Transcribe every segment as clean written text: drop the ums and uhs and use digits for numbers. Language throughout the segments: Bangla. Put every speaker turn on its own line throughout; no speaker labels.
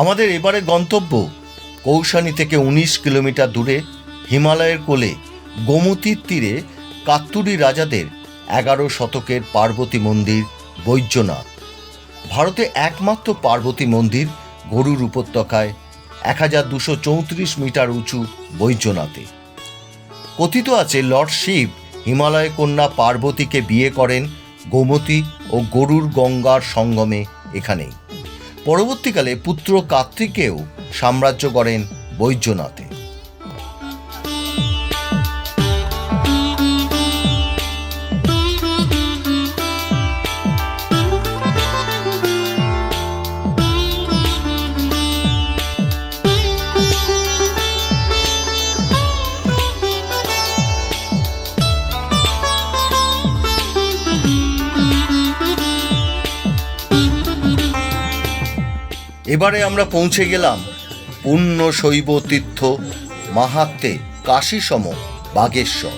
আমাদের এবারে গন্তব্য কৌশানী থেকে 19 কিলোমিটার দূরে হিমালয়ের কোলে গোমতীর তীরে কাত্তুরি রাজাদের 11 শতকের পার্বতী মন্দির বৈদ্যনাথ। ভারতে একমাত্র পার্বতী মন্দির গরুর উপত্যকায় 1234 মিটার উঁচু বৈদ্যনাথে। কথিত আছে লর্ড শিব হিমালয় কন্যা পার্বতীকে বিয়ে করেন গোমতী ও গরুর গঙ্গার সঙ্গমে এখানেই। পরবর্তীকালে পুত্র কার্তিকেও সাম্রাজ্য করেন বৈদ্যনাথে। এবারে আমরা পৌঁছে গেলাম পুণ্য শৈব তীর্থ মাহাত্ম্যে কাশীসম বাগেশ্বর।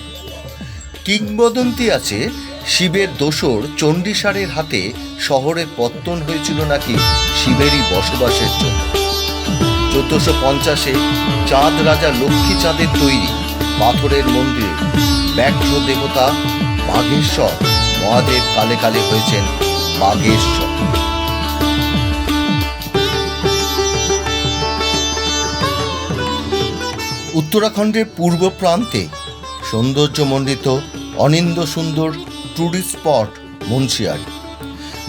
কিংবদন্তি আছে শিবের দোসর চণ্ডীসারের হাতে শহরের পত্তন হয়েছিল নাকি শিবেরই বসবাসের জন্য। 1450-এ চাঁদ রাজা লক্ষ্মী চাঁদের তৈরি পাথরের মন্দিরে ব্যাঘ্র দেবতা বাঘেশ্বর মহাদেব কালে কালে হয়েছেন বাগেশ্বর। উত্তরাখণ্ডের পূর্ব প্রান্তে সৌন্দর্যমণ্ডিত অনিন্দ সুন্দর ট্যুরিস্ট স্পট মুন্সিয়ারি।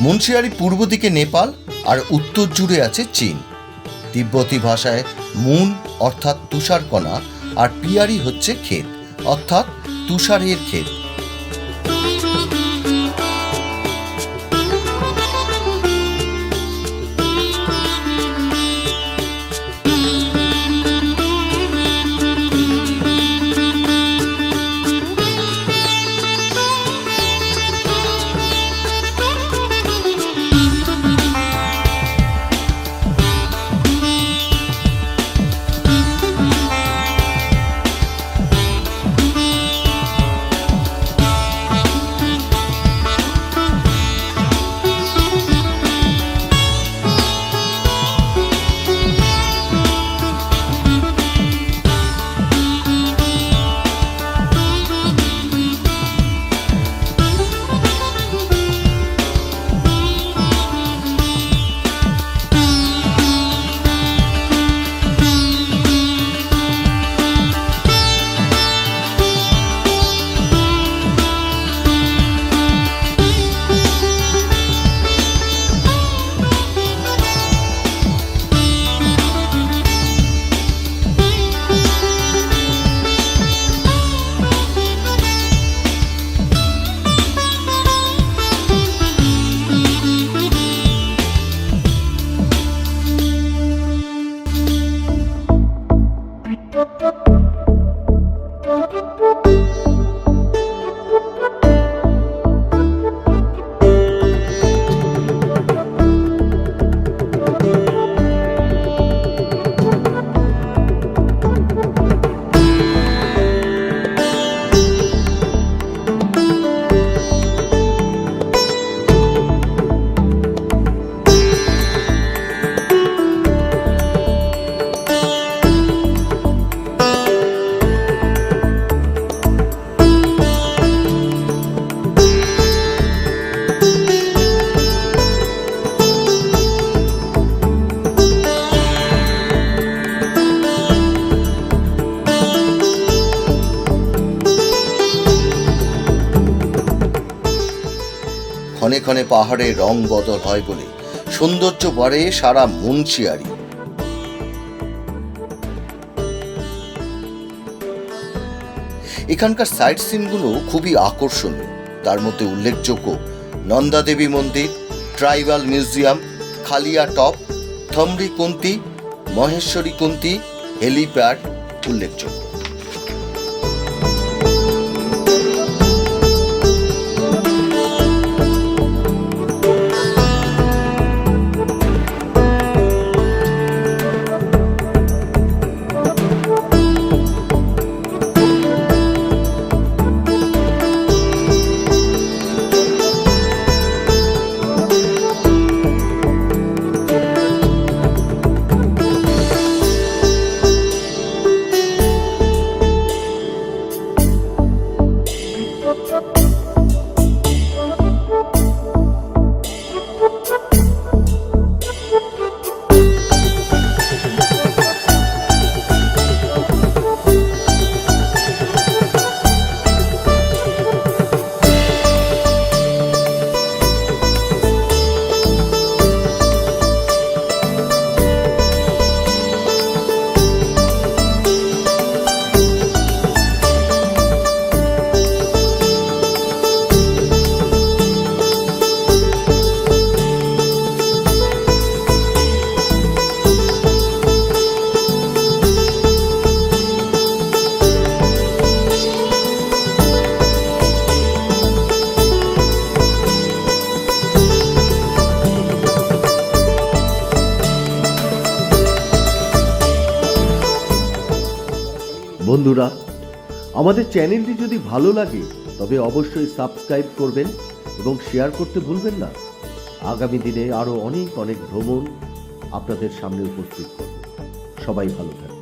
মুন্সিয়ারি পূর্ব দিকে নেপাল আর উত্তর জুড়ে আছে চীন। তিব্বতী ভাষায় মুন অর্থাৎ তুষারকণা আর পিয়ারি হচ্ছে ক্ষেত অর্থাৎ তুষারের ক্ষেত। ক্ষণে ক্ষণে পাহাড়ের রং বদল হয় বলে সৌন্দর্য বাড়ে সারা মুন্সিয়ারি। এখানকার সাইট সিনগুলো খুবই আকর্ষণীয়। তার মধ্যে উল্লেখযোগ্য নন্দা দেবী মন্দির, tribal museum, Khalia top, থমরি Kunti, Maheshwari Kunti, helipad উল্লেখযোগ্য।
বন্ধুরা, আমাদের চ্যানেলটি যদি ভালো লাগে তবে অবশ্যই সাবস্ক্রাইব করবেন এবং শেয়ার করতে ভুলবেন না। আগামী দিনে আরও অনেক ভ্রমণ আপনাদের সামনে উপস্থিত করব। সবাই ভালো থাকবেন।